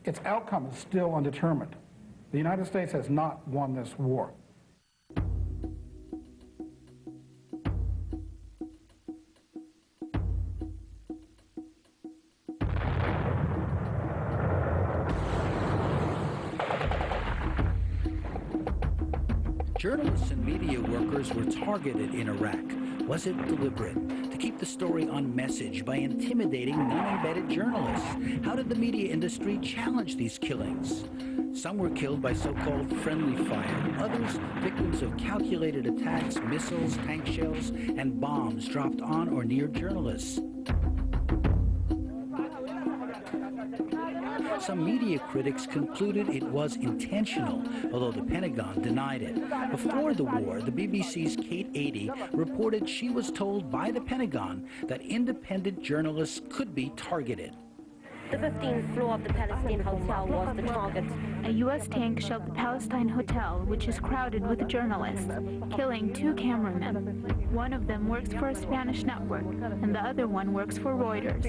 Its outcome is still undetermined. The United States has not won this war. Journalists and media workers were targeted in Iraq. Was it deliberate? To keep the story on message by intimidating non-embedded journalists? How did the media industry challenge these killings? Some were killed by so-called friendly fire. Others, victims of calculated attacks, missiles, tank shells, and bombs dropped on or near journalists. Some media critics concluded it was intentional, although the Pentagon denied it. Before the war, the BBC's Kate Adie reported she was told by the Pentagon that independent journalists could be targeted. The 15th floor of the Palestine Hotel was the target. A U.S. tank shelled the Palestine Hotel, which is crowded with journalists, killing 2 cameramen. One of them works for a Spanish network, and the other one works for Reuters.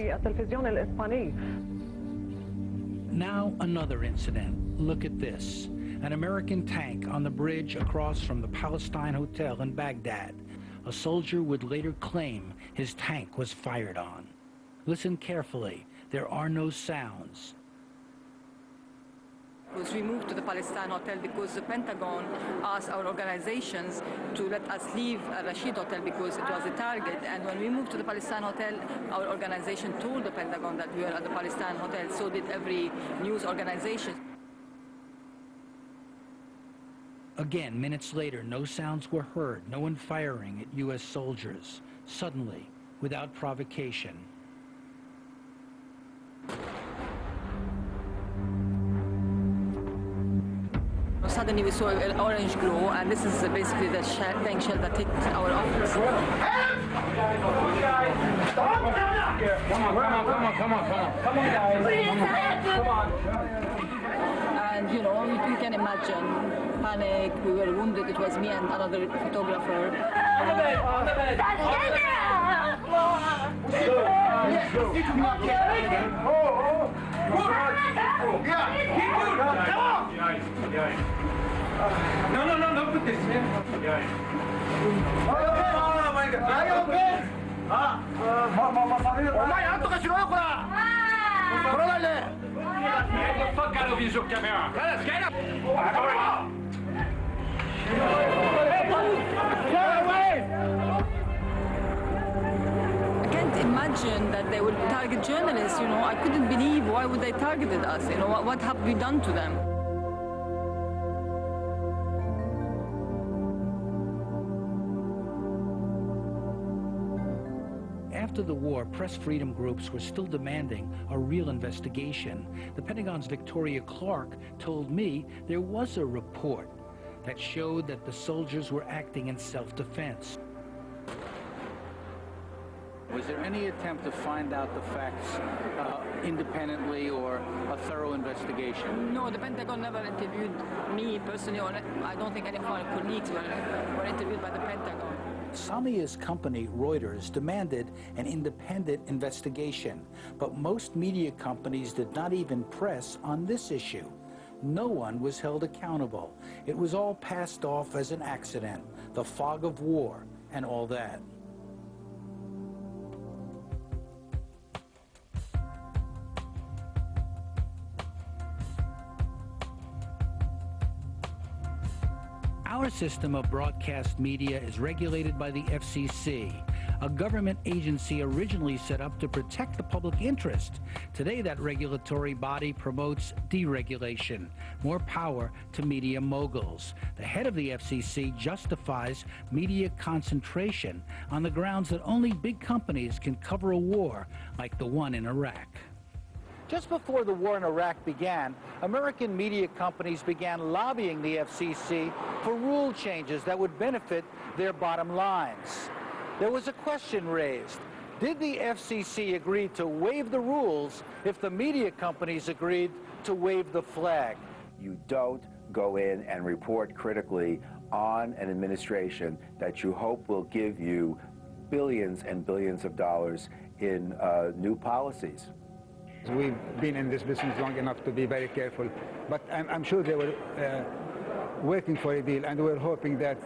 Now another incident. Look at this. An American tank on the bridge across from the Palestine Hotel in Baghdad. A soldier would later claim his tank was fired on. Listen carefully. There are no sounds. We moved to the Palestine Hotel because the Pentagon asked our organizations to let us leave Rashid Hotel because it was a target. And when we moved to the Palestine Hotel, our organization told the Pentagon that we were at the Palestine Hotel. So did every news organization. Again, minutes later, no sounds were heard, no one firing at U.S. soldiers. Suddenly, without provocation. Suddenly we saw an orange glow, and this is basically the tank shell that hit our office. Come on, guys. Come on. And you know, you can imagine panic. We were wounded. It was me and another photographer. No, put this in. Oh my God. Are you okay? Get the fuck out of your camera. Get up. I can't imagine that they would target journalists, you know. I couldn't believe why would they targeted us, you know. What have we done to them? After the war, press freedom groups were still demanding a real investigation. The Pentagon's Victoria Clark told me there was a report that showed that the soldiers were acting in self-defense. Was there any attempt to find out the facts independently or a thorough investigation? No, the Pentagon never interviewed me personally, or I don't think any of our colleagues were interviewed by the Pentagon. Samia's company, Reuters, demanded an independent investigation, but most media companies did not even press on this issue. No one was held accountable. It was all passed off as an accident, the fog of war, and all that. Our system of broadcast media is regulated by the FCC, a government agency originally set up to protect the public interest. Today, that regulatory body promotes deregulation, more power to media moguls. The head of the FCC justifies media concentration on the grounds that only big companies can cover a war like the one in Iraq. Just before the war in Iraq began, American media companies began lobbying the FCC for rule changes that would benefit their bottom lines. There was a question raised. Did the FCC agree to waive the rules if the media companies agreed to wave the flag? You don't go in and report critically on an administration that you hope will give you billions and billions of dollars in new policies. We've been in this business long enough to be very careful, but I'm sure they were working for a deal, and we're hoping that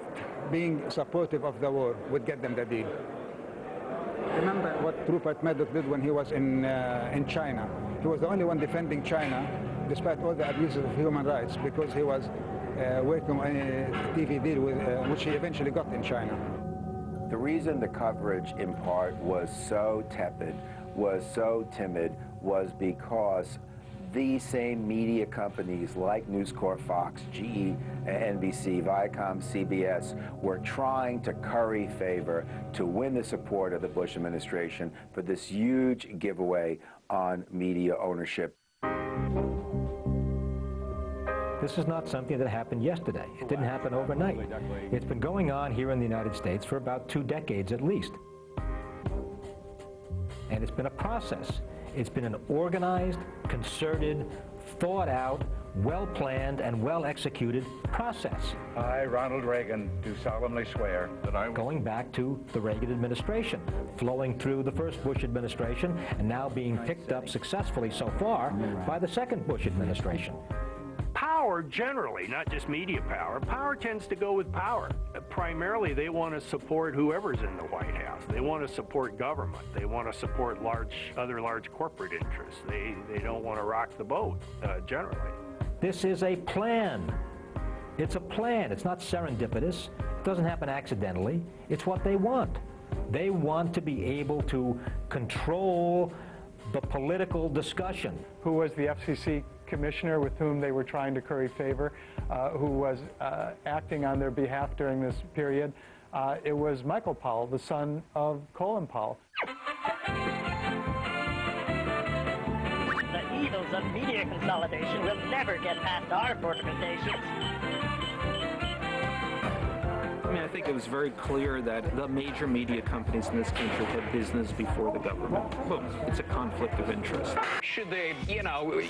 being supportive of the war would get them the deal. Remember what Rupert Murdoch did when he was in China. He was the only one defending China, despite all the abuses of human rights, because he was working on a TV deal with, which he eventually got in China. The reason the coverage, in part, was so tepid, was so timid, was because these same media companies like News Corp, Fox, GE, NBC, Viacom, CBS were trying to curry favor to win the support of the Bush administration for this huge giveaway on media ownership. This is not something that happened yesterday. It didn't happen overnight. It's been going on here in the United States for about 2 decades at least. And it's been a process. It's been an organized, concerted, thought-out, well-planned, and well-executed process. I, Ronald Reagan, do solemnly swear that I will... Going back to the Reagan administration, flowing through the first Bush administration, and now being picked up successfully so far by the second Bush administration. Power generally, not just media power, power tends to go with power. Primarily, they want to support whoever's in the White House. They want to support government. They want to support other large corporate interests. They don't want to rock the boat, generally. This is a plan. It's a plan. It's not serendipitous. It doesn't happen accidentally. It's what they want. They want to be able to control the political discussion. Who was the FCC commissioner with whom they were trying to curry favor, who was acting on their behalf during this period? It was Michael Powell, the son of Colin Powell. The evils of media consolidation will never get past our fortifications. I mean, I think it was very clear that the major media companies in this country had business before the government. Boom. It's a conflict of interest. Should they,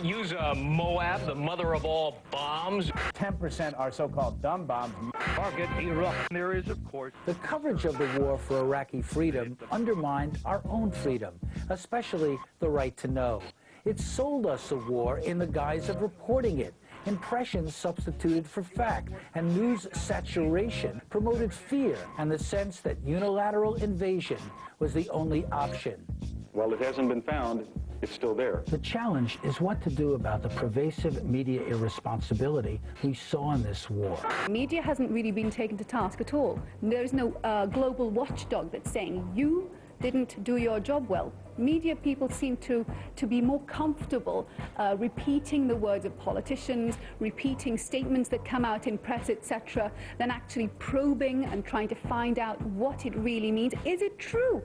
use Moab, the mother of all bombs? 10% are so-called dumb bombs. Target Iraq. There is, of course... The coverage of the war for Iraqi freedom undermined our own freedom, especially the right to know. It sold us a war in the guise of reporting it. Impressions substituted for fact, and news saturation promoted fear and the sense that unilateral invasion was the only option. While it hasn't been found, it's still there. The challenge is what to do about the pervasive media irresponsibility we saw in this war. Media hasn't really been taken to task at all. There is no global watchdog that's saying, you didn't do your job well. Media people seem to be more comfortable repeating the words of politicians, repeating statements that come out in press, etc., than actually probing and trying to find out what it really means. Is it true?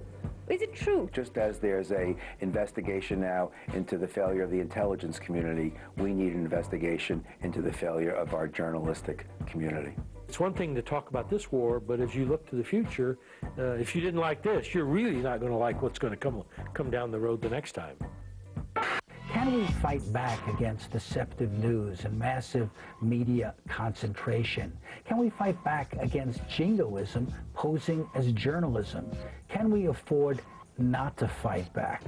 Is it true? Just as there's an investigation now into the failure of the intelligence community, we need an investigation into the failure of our journalistic community. It's one thing to talk about this war, but as you look to the future, if you didn't like this, you're really not going to like what's going to come down the road the next time. Can we fight back against deceptive news and massive media concentration? Can we fight back against jingoism posing as journalism? Can we afford not to fight back?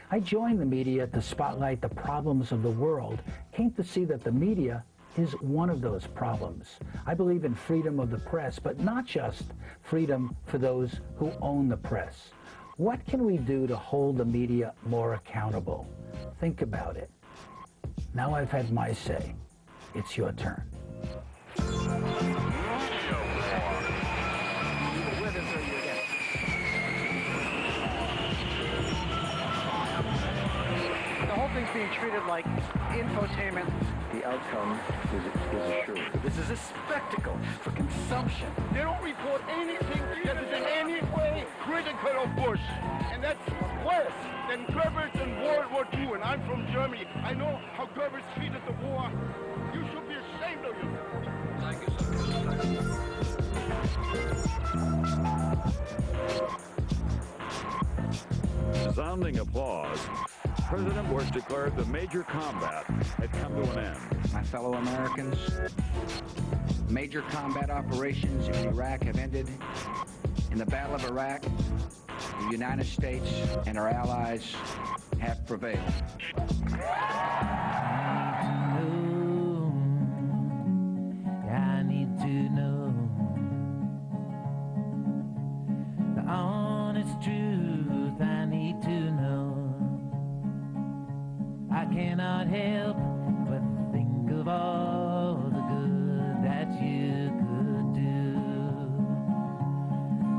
I joined the media to spotlight the problems of the world, came to see that the media is one of those problems. I believe in freedom of the press, but not just freedom for those who own the press. What can we do to hold the media more accountable? Think about it. Now I've had my say. It's your turn. The whole thing's being treated like infotainment. The outcome is assured. This is a spectacle for consumption. They don't report anything that is in any way critical of Bush. And that's worse than Goebbels in World War II. And I'm from Germany. I know how Goebbels treated the war. You should be ashamed of yourself. Resounding applause. President Bush declared the major combat had come to an end. My fellow Americans, major combat operations in Iraq have ended. In the Battle of Iraq, the United States and our allies have prevailed. I need to know the honest truth. I need to know. I cannot help but think of all the good that you could do,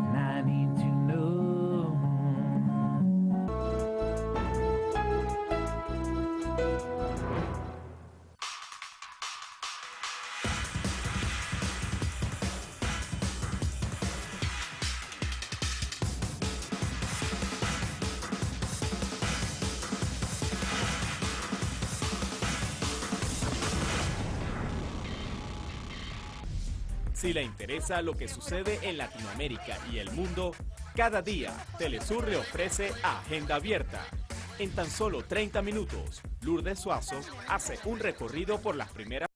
and I need to know. Si le interesa lo que sucede en Latinoamérica y el mundo, cada día Telesur le ofrece Agenda Abierta. En tan solo 30 minutos, Lourdes Suazo hace un recorrido por las primeras